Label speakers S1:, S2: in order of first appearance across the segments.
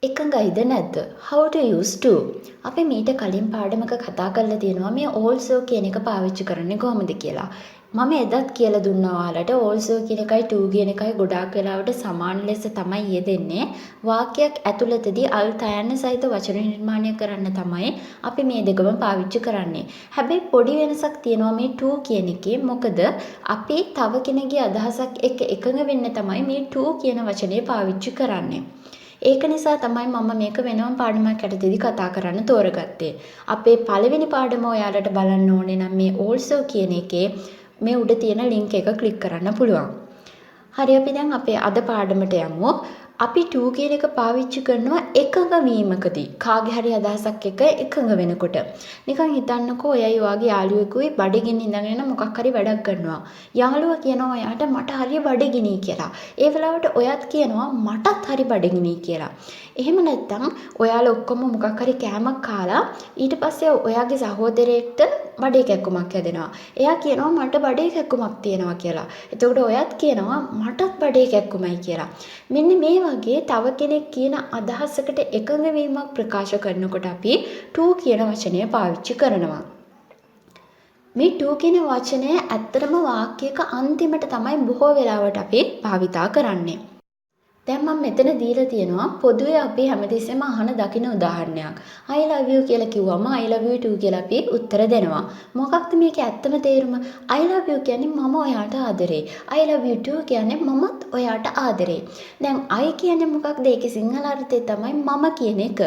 S1: එකඟයිද නැද්ද? How to use to? අපි මීට කලින් පාඩමක කතා කරලා තියෙනවා මේ also කියන එක පාවිච්චි කරන්නේ කොහොමද කියලා. මම එදත් කියලා දුන්නා ඔයාලට also කියන එකයි to කියන එකයි ගොඩාක් වෙලාවට සමාන ලෙස තමයි යෙදෙන්නේ. වාක්‍යයක් ඇතුළතදී අල් තයන්න සහිත වචන නිර්මාණය කරන්න තමයි අපි මේ දෙකම පාවිච්චි කරන්නේ. හැබැයි පොඩි වෙනසක් තියෙනවා මේ to කියන එකේ. මොකද අපි තව කෙනෙකුගේ අදහසක් එක්ක එකඟ වෙන්න තමයි මේ to කියන වචනේ පාවිච්චි කරන්නේ. ඒක නිසා තමයි මම මේක වෙනම පාඩමක් යටතේදී කතා කරන්න තෝරගත්තේ. අපේ පළවෙනි පාඩම ඔයාලට බලන්න ඕනේ නම් මේ also කියන එකේ මේ උඩ තියෙන link එක click කරන්න පුළුවන්. හරි අපි දැන් අපේ අද පාඩමට යමු. අපි to කියන එක පාවිච්චි කරනවා එකඟ වීමකදී. කාගේ හරි අදහසක් එක්ක එකඟ වෙනකොට. නිකන් හිතන්නකෝ ඔයයි ඔයාගේ යාළුවෙකුයි බඩගින්න ඉඳගෙන මොකක් හරි වැඩක් කරනවා. යාළුවා කියනවා ඔයාට මට හරිය බඩගිනි කියලා. ඒ වෙලාවට ඔයත් කියනවා මටත් හරි බඩගිනි කියලා. එහෙම නැත්නම් ඔයාලා ඔක්කොම මොකක් හරි කෑමක් කාලා ඊට පස්සේ ඔයාගේ සහෝදරයෙක්ට බඩේ කැක්කුමක් හැදෙනවා. එයා කියනවා මට බඩේ කැක්කුමක් තියෙනවා කියලා. එතකොට ඔයත් කියනවා මටත් බඩේ කැක්කුමයි කියලා. මෙන්න මේ වගේ තව කෙනෙක් කියන අදහසකට එකඟ වීමක් ප්‍රකාශ කරනකොට අපි to කියන වචනය පාවිච්චි කරනවා. මේ to කියන වචනය ඇත්තටම වාක්‍යයක අන්තිමට තමයි බොහෝ වෙලාවට අපි භාවිතා කරන්නේ. දැන් මම මෙතන දීලා තියෙනවා පොදුවේ අපි හැමතිස්සෙම අහන දකින උදාහරණයක්. I love you කියලා කිව්වම I love you too කියලා අපි උත්තර දෙනවා. මොකක්ද මේකේ ඇත්තම තේරුම? I love you කියන්නේ මම ඔයාට ආදරේ. I love you too කියන්නේ මමත් ඔයාට ආදරේ. දැන් I කියන්නේ මොකක්ද? ඒකේ සිංහල අර්ථය තමයි මම කියන එක.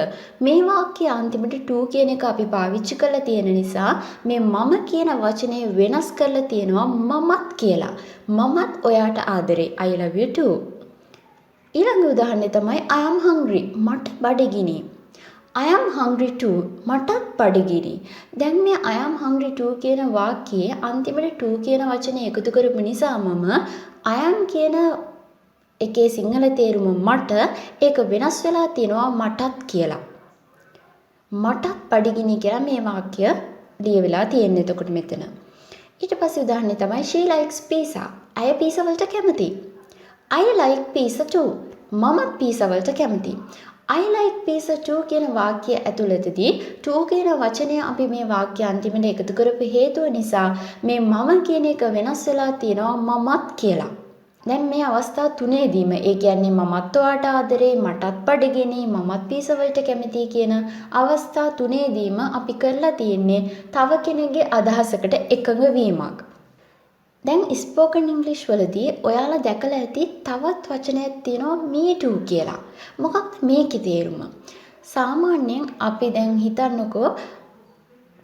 S1: මේ වාක්‍යය අන්තිමට to කියන එක අපි පාවිච්චි කරලා තියෙන නිසා මේ මම කියන වචනේ වෙනස් කරලා තියෙනවා මමත් කියලා. මමත් ඔයාට ආදරේ. I love you too. ඊළඟ උදාහරණය තමයි I am hungry මට බඩගිනි. I am hungry too මටත් බඩගිනි. දැන් මේ I am hungry too කියන වාක්‍යයේ අන්තිමට to කියන වචනේ එකතු කරපු නිසා මම I am කියන එකේ සිංහල තේරුම මට ඒක වෙනස් වෙලා තියෙනවා මටත් කියලා. මටත් බඩගිනි කියලා මේ වාක්‍ය ලියවිලා තියෙන්නේ එතකොට මෙතන. ඊට පස්සේ උදාහරණය තමයි she likes pizza. අය පීසා වලට කැමතියි. I like pizza too. මමත් පීසා වලට කැමතියි. I like pizza too කියන වාක්‍ය ඇතුළතදී to කියන වචනය අපි මේ වාක්‍ය අන්තිමට එකතු කරපු හේතුව නිසා මේ මම කියන එක වෙනස් වෙලා තියෙනවා මමත් කියලා. දැන් මේ අවස්ථා තුනේදීම ඒ කියන්නේ මමත් ඔයාට ආදරේ මටත් බඩගිනි මමත් පීසා වලට කැමතියි කියන අවස්ථා තුනේදීම අපි කරලා තියෙන්නේ තව කෙනෙකුගේ අදහසකට එකඟ වීමක්. දැන් ස්පෝකන් ඉංග්ලිෂ් වලදී ඔයාලා දැකලා ඇති තවත් වචනයක් තියෙනවා me too කියලා. මොකක්ද මේකේ තේරුම? සාමාන්‍යයෙන් අපි දැන් හිතන්නකෝ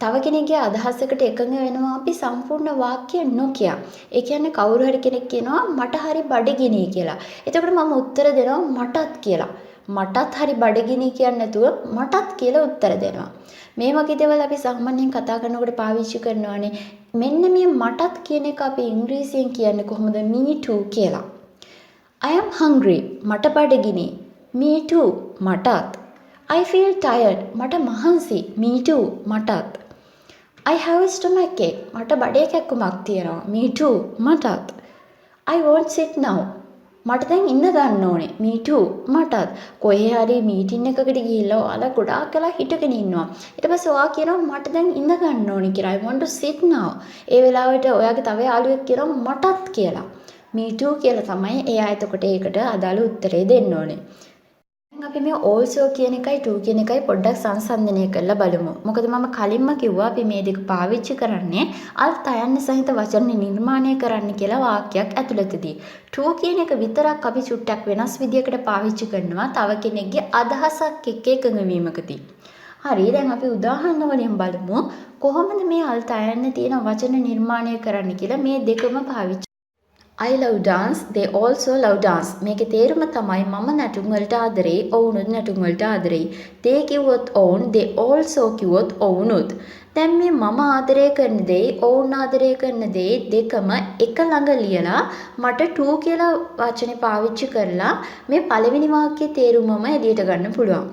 S1: තව කෙනෙක්ගේ අදහසකට එකඟ වෙනවා අපි සම්පූර්ණ වාක්‍ය නොකිය. ඒ කියන්නේ කවුරු හරි කෙනෙක් කියනවා මට හරි බඩගිනි කියලා. එතකොට මම උත්තර දෙනවා මටත් කියලා. මටත් හරි බඩගිනි කියන්නේ නැතුව මටත් කියලා උත්තර දෙනවා. මේ වගේ දේවල් අපි සාමාන්‍යයෙන් කතා කරනකොට පාවිච්චි කරනවානේ. මෙන්න මේ මටත් කියන එක අපි ඉංග්‍රීසියෙන් කියන්නේ කොහොමද? me too කියලා. I am hungry මට බඩගිනි. me too මටත්. I feel tired මට මහන්සි. me too මටත්. I have a stomach ache මට බඩේ කැක්කුමක් තියෙනවා. me too මටත්. I won't sit now මට දැන් ඉන්න ගන්න ඕනේ. me too මටත්. කොහේ හරි මීටින් එකකට ගිහිල්ලා ඔයාලා ගොඩාක් කලා හිටගෙන ඉන්නවා. ඊට පස්සේ ඔයා කියනවා මට දැන් ඉන්න ගන්න ඕනේ කියලා. I want to sit now. ඒ වෙලාවට ඔයාගේ තව යාළුවෙක් කියනවා මටත් කියලා. me too කියලා තමයි එයා එතකොට ඒකට අදාළ උත්තරේ දෙන්න ඕනේ. දැන් අපි මේ also කියන එකයි to කියන එකයි පොඩ්ඩක් සංසන්දනය කරලා බලමු. මොකද මම කලින්ම කිව්වා අපි මේ දෙක පාවිච්චි කරන්නේ අර්ථ අයන්න සහිත වචන නිර්මාණය කරන්න කියලා වාක්‍යයක් ඇතුළතදී. to කියන එක විතරක් අපි චුට්ටක් වෙනස් විදියකට පාවිච්චි කරනවා තව කෙනෙක්ගේ අදහසක් එක්ක එකඟ වීමකදී. හරි දැන් අපි උදාහරණ වලින් බලමු කොහොමද මේ අර්ථ අයන්න තියෙන වචන නිර්මාණය කරන්න කියලා මේ දෙකම පාවිච්චි I love dance, they also love dance. මේකේ තේරුම තමයි මම නැටුම් වලට ආදරේ, ඔවුනුත් නැටුම් වලට ආදරේ. they කිව්වොත් ඔවුන්, they also කිව්වොත් ඔවුනුත්. දැන් මේ මම ආදරය කරන දේ, ඔවුන් ආදරය කරන දේ දෙකම එක ළඟ ලියලා මට to කියලා වචනේ පාවිච්චි කරලා මේ පළවෙනි වාක්‍යයේ තේරුමම එළියට ගන්න පුළුවන්.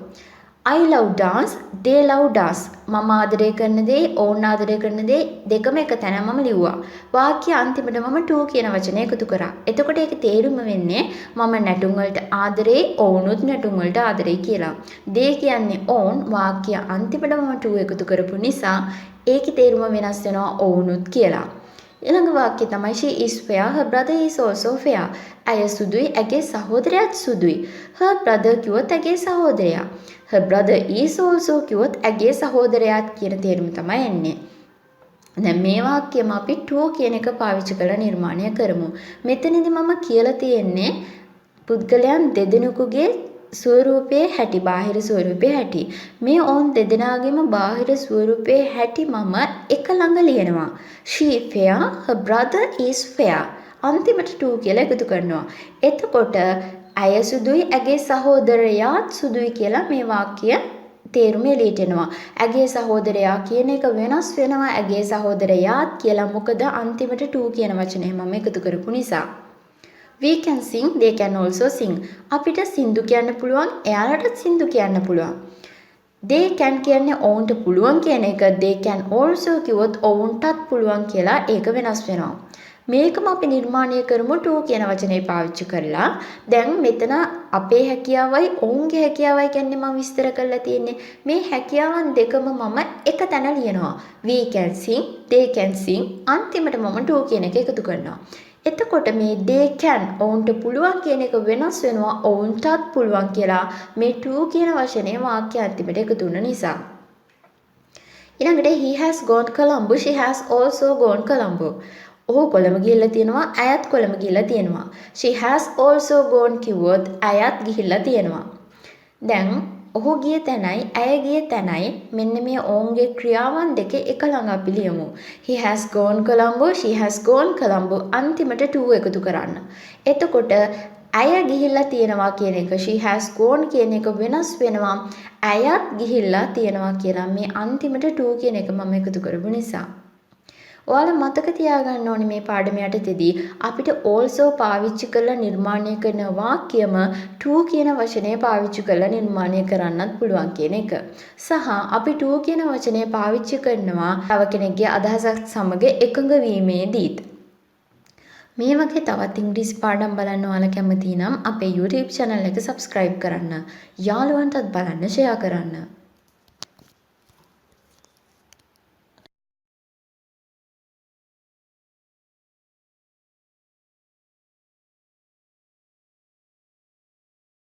S1: I love dance, they love dance. මම ආදරය කරන දේ, ඔවුන් ආදරය කරන දේ දෙකම එක තැන මම ලිව්වා. වාක්‍ය අන්තිමට මම to කියන වචනය එකතු කරා. එතකොට ඒකේ තේරුම වෙන්නේ මම නැටුම් වලට ආදරේ, ඔවුනුත් නැටුම් වලට ආදරේ කියලා. they කියන්නේ ඔවුන්, වාක්‍ය අන්තිමට මම to එකතු කරපු නිසා ඒකේ තේරුම වෙනස් වෙනවා ඔවුනුත් කියලා. ඊළඟ වාක්‍යය තමයි she is fair, her brother is also fair. ඇය සුදුයි, ඇගේ සහෝදරයාත් සුදුයි. her brother කිව්වොත් ඇගේ සහෝදරයා. her brother is also කිව්වොත් ඇගේ සහෝදරයාත් කියන තේරුම තමයි එන්නේ. දැන් මේ වාක්‍යෙම අපි to කියන එක පාවිච්චි කරලා නිර්මාණය කරමු. මෙතනදී මම කියලා තියෙන්නේ පුද්ගලයන් දෙදෙනෙකුගේ ස්වරූපයේ හැටි, බාහිර ස්වරූපයේ හැටි. මේ ඔවුන් දෙදෙනාගේම බාහිර ස්වරූපයේ හැටි මම එක ළඟ ලියනවා. she fair, her brother is fair. අන්තිමට to කියලා එකතු කරනවා. එතකොට ඇය සුදුයි, ඇගේ සහෝදරයාත් සුදුයි කියලා මේ වාක්‍ය තේරුම එළියට එනවා. ඇගේ සහෝදරයා කියන එක වෙනස් වෙනවා ඇගේ සහෝදරයාත් කියලා. මොකද අන්තිමට to කියන වචනේ මම එකතු කරපු නිසා. We can sing, they can also sing. අපිට සින්දු කියන්න පුළුවන්, එයාලටත් සින්දු කියන්න පුළුවන්. They can කියන්නේ ඔවුන්ට පුළුවන් කියන එක, they can also කිව්වොත් ඔවුන්ටත් පුළුවන් කියලා ඒක වෙනස් වෙනවා. මේකම අපි නිර්මාණය කරමු to කියන වචනේ පාවිච්චි කරලා. දැන් මෙතන අපේ හැකියාවයි ඔවුන්ගේ හැකියාවයි කියන්නේ මම විස්තර කරලා තියෙන්නේ. මේ හැකියාවන් දෙකම මම එක තැන ලියනවා. We can sing, they can sing. අන්තිමට මම to කියන එක එකතු කරනවා. එතකොට මේ they can ඔවුන්ට පුළුවන් කියන එක වෙනස් වෙනවා ඔවුන්ටත් පුළුවන් කියලා මේ to කියන වචනේ වාක්‍ය අන්තිමට එකතු වුන නිසා. ඊළඟට he has gone Colombo, she has also gone Colombo. ඔහු කොළඹ ගිහිල්ලා තියෙනවා, ඇයත් කොළඹ ගිහිල්ලා තියෙනවා. she has also gone කිව්වොත් ඇයත් ගිහිල්ලා තියෙනවා. දැන් ඔහු ගිය තැනයි ඇය ගිය තැනයි මෙන්න මේ ඔවුන්ගේ ක්‍රියාවන් දෙක එක ළඟ අපි ලියමු. he has gone Colombo, she has gone Colombo. අන්තිමට to එකතු කරන්න. එතකොට ඇය ගිහිල්ලා තියෙනවා කියන එක, she has gone කියන එක වෙනස් වෙනවා ඇයත් ගිහිල්ලා තියෙනවා කියලා මේ අන්තිමට to කියන එක මම එකතු කරපු නිසා. ඔයාලා මතක තියාගන්න ඕනේ මේ පාඩම යටතේදී අපිට also පාවිච්චි කරලා නිර්මාණය කරන වාක්‍යම to කියන වචනේ පාවිච්චි කරලා නිර්මාණය කරන්නත් පුළුවන් කියන එක. සහ අපි to කියන වචනේ පාවිච්චි කරනවා තව කෙනෙක්ගේ අදහසක් සමග එකඟ වීමේදීත්. මේ වගේ තවත් ඉංග්‍රීසි පාඩම් බලන්න ඔයාලා කැමති නම් අපේ YouTube channel එක subscribe කරන්න. යාළුවන්ටත් බලන්න share කරන්න.